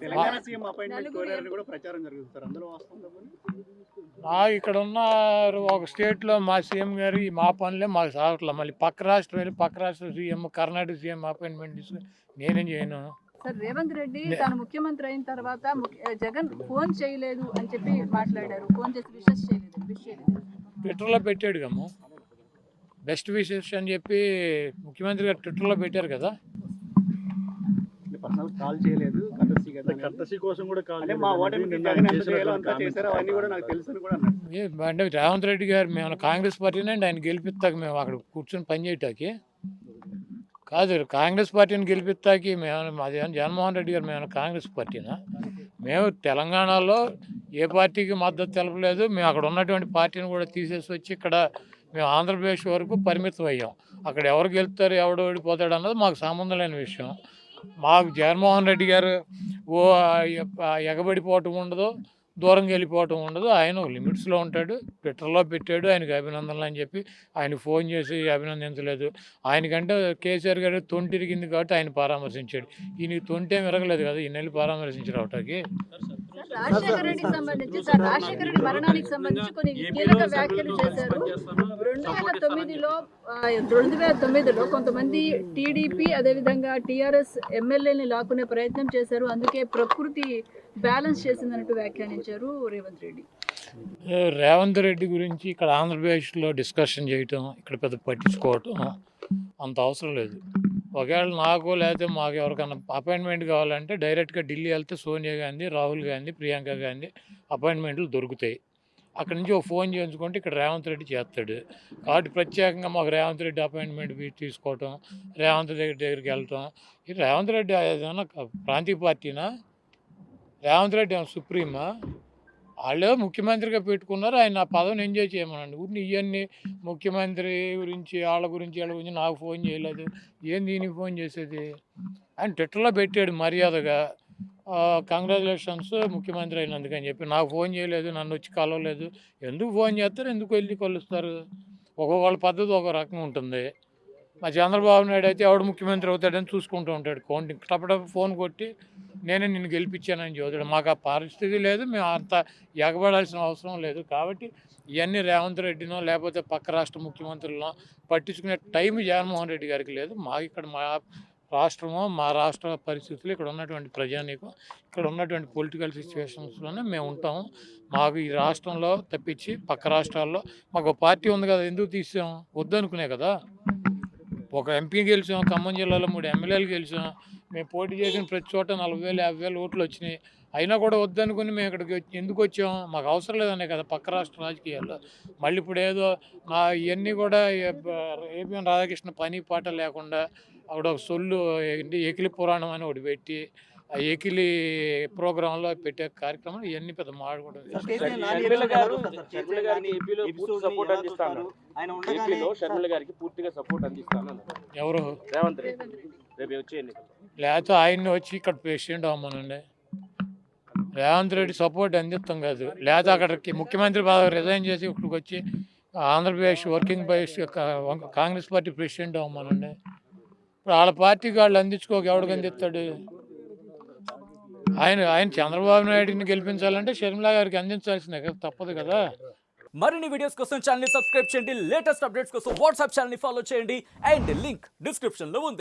Telangana CM appointment కోరారని కూడా ప్రచారం జరుగుతుంది సార్, అందులో వాస్తవం? ఇక్కడ ఉన్న ఒక స్టేట్లో మా సీఎం గారు మా పనులే మాకు సాగట్లేదు. మళ్ళీ పక్క రాష్ట్రం వెళ్ళి పక్క రాష్ట్ర సీఎం కర్ణాటక సీఎం అపాయింట్మెంట్ తీసుకుని నేనేం చేయను. సార్ రేవంత్ రెడ్డి తాను ముఖ్యమంత్రి అయిన తర్వాత జగన్ ఫోన్ చేయలేదు అని చెప్పి మాట్లాడారు. ఫోన్ చేసి విషెస్ చేయలేదు. ట్విట్టర్లో పెట్టాడు కమ్మ, బెస్ట్ విషెస్ అని చెప్పి ముఖ్యమంత్రి గారు ట్విట్టర్లో పెట్టారు కదా. పర్సనల్ కాల్ చేయలేదు, కర్తసి కోసం కూడా కాల్ చేయలేదు. మా ఓటమికి చేశారు అవన్నీ కూడా నాకు తెలుసు కూడా అన్నాడు. అంటే రేవంత్ రెడ్డి గారు మేము కాంగ్రెస్ పార్టీని అండి ఆయన గెలిపిస్తాక మేము అక్కడ కూర్చొని పనిచేయటానికి కాదు, కాంగ్రెస్ పార్టీని గెలిపిస్తాకి మేము మాది జగన్మోహన్ రెడ్డి గారు మేము కాంగ్రెస్ పార్టీనా? మేము తెలంగాణలో ఏ పార్టీకి మద్దతు తెలపలేదు. మేము అక్కడ ఉన్నటువంటి పార్టీని కూడా తీసేసి వచ్చి ఇక్కడ మేము ఆంధ్రప్రదేశ్ వరకు పరిమితం అయ్యాం. అక్కడ ఎవరు గెలుస్తారు ఎవడు ఓడిపోతాడు అన్నది మాకు సంబంధం లేని విషయం. మాకు జగన్మోహన్ రెడ్డి గారు ఓ ఎగబడిపోవటం ఉండదు, దూరంగా వెళ్ళిపోవటం ఉండదు. ఆయన లిమిట్స్లో ఉంటాడు. ట్విట్టర్లో పెట్టాడు ఆయనకి అభినందనలు అని చెప్పి ఆయన ఫోన్ చేసి అభినందించలేదు. ఆయనకంటే కేసీఆర్ గారు తొంటి ఇరిగింది కాబట్టి ఆయన పరామర్శించాడు. ఈయనకి తొంటి ఏమి ఇరగలేదు కదా, ఈయన వెళ్ళి పరామర్శించారు అవటానికి. రాజశేఖర రెడ్డికి సంబంధించి రాజశేఖర రెడ్డి మరణానికి సంబంధించి కొన్ని కీలక వ్యాఖ్యలు చేశారు. 2009లో కొంతమంది టీడీపీ అదేవిధంగా టీఆర్ఎస్ ఎమ్మెల్యేని లాక్కునే ప్రయత్నం చేశారు, అందుకే ప్రకృతి బ్యాలెన్స్ చేసిందన్నట్టు వ్యాఖ్యానించారు రేవంత్ రెడ్డి. రేవంత్ రెడ్డి గురించి ఇక్కడ ఆంధ్రప్రదేశ్లో డిస్కషన్ చేయటం, ఇక్కడ పెద్ద పట్టించుకోవటం అంత అవసరం లేదు. ఒకవేళ నాకు లేకపోతే మాకు ఎవరికైనా అపాయింట్మెంట్ కావాలంటే డైరెక్ట్గా ఢిల్లీ వెళ్తే సోనియా గాంధీ, రాహుల్ గాంధీ, ప్రియాంక గాంధీ అపాయింట్మెంట్లు దొరుకుతాయి. అక్కడి నుంచి ఒక ఫోన్ చేయించుకుంటే ఇక్కడ రేవంత్ రెడ్డి చేస్తాడు. కాబట్టి ప్రత్యేకంగా మాకు రేవంత్ రెడ్డి అపాయింట్మెంట్ తీసుకోవటం, రేవంత్ రెడ్డి దగ్గరికి వెళ్ళటం. ఈ రేవంత్ రెడ్డి ఏదైనా ప్రాంతీయ పార్టీనా? రేవంత్ రెడ్డి ఏమైనా సుప్రీమా? వాళ్ళే ముఖ్యమంత్రిగా పెట్టుకున్నారు, ఆయన ఆ పదవిని ఎంజాయ్ చేయమనండి. ఊరిని ఇవన్నీ ముఖ్యమంత్రి గురించి వాళ్ళ గురించి నాకు ఫోన్ చేయలేదు, ఏం దీనికి ఫోన్ చేసేది? ఆయన ట్విట్టర్లో పెట్టాడు మర్యాదగా కంగ్రాచులేషన్స్ ముఖ్యమంత్రి అయినందుకని చెప్పి. నాకు ఫోన్ చేయలేదు, నన్ను వచ్చి కలవలేదు. ఎందుకు ఫోన్ చేస్తారు, ఎందుకు వెళ్ళి కలుస్తారు? ఒక్కొక్కళ్ళ పద్ధతి ఒక రకంగా ఉంటుంది. మా చంద్రబాబు నాయుడు అయితే ఎవడు ముఖ్యమంత్రి అవుతాడని చూసుకుంటూ ఉంటాడు. కౌంటింగ్ టపటప్పుడు ఫోన్ కొట్టి నేనే నిన్ను గెలిపించానని చదువుతాడు. మాకు ఆ పరిస్థితి లేదు, మేము అంత ఎగబడాల్సిన అవసరం లేదు. కాబట్టి ఇవన్నీ రేవంత్ రెడ్డినో లేకపోతే పక్క రాష్ట్ర ముఖ్యమంత్రులనో పట్టించుకునే టైం జగన్మోహన్ రెడ్డి గారికి లేదు. మాకు ఇక్కడ మా రాష్ట్రమో మా రాష్ట్ర పరిస్థితులు, ఇక్కడ ఉన్నటువంటి ప్రజానీకం, ఇక్కడ ఉన్నటువంటి పొలిటికల్ సిచ్యువేషన్స్లోనే మేము ఉంటాము. మాకు ఈ రాష్ట్రంలో తప్పించి పక్క రాష్ట్రాల్లో మాకు పార్టీ ఉంది కదా, ఎందుకు తీసాం? వద్దనుకునే కదా. ఒక ఎంపీ గెలిచాం, ఖమ్మం జిల్లాలో 3 ఎమ్మెల్యేలు గెలిచాం. మేము పోటీ చేసిన ప్రతి చోట 40,000 50,000 ఓట్లు వచ్చినాయి. అయినా కూడా వద్దనుకుని మేము ఇక్కడికి ఎందుకు వచ్చాం? మాకు అవసరం లేదనే కదా పక్క రాష్ట్ర రాజకీయాల్లో. మళ్ళీ ఇప్పుడు ఏదో ఇవన్నీ కూడా ఏపీఎన్ రాధాకృష్ణ పని పాట లేకుండా అక్కడ ఒక సొల్లు ఎకిలి పురాణం అని ఒకటి పెట్టి ఆ ఎకిలి ప్రోగ్రాంలో పెట్టే కార్యక్రమం ఇవన్నీ పెద్ద మాట్లాడుకుంటుంది. ఎవరు? రేవంత్ రెడ్డి లేకపోతే ఆయన్ని వచ్చి ఇక్కడ ప్రెసిడెంట్ అవ్వమనండి. రేవంత్ రెడ్డి సపోర్ట్ అందిస్తాం కాదు. లేకపోతే అక్కడికి ముఖ్యమంత్రి పదవి రిజైన్ చేసి ఇక్కడికి వచ్చి Andhra Pradesh working press Congress party president అవ్వమనండి. ఇప్పుడు వాళ్ళ పార్టీకి వాళ్ళు అందించుకోక ఎవడికి అందిస్తాడు? ఆయన చంద్రబాబు నాయుడిని గెలిపించాలంటే షర్మిలా గారికి అందించాల్సిందే కదా, తప్పదు కదా. మరిన్ని వీడియోస్ కోసం ఛానల్ ని సబ్స్క్రైబ్ చేయండి, లేటెస్ట్ అప్డేట్స్ కోసం వాట్సాప్ ఛానల్ ని ఫాలో చేయండి అండ్ లింక్ డిస్క్రిప్షన్ లో ఉంది.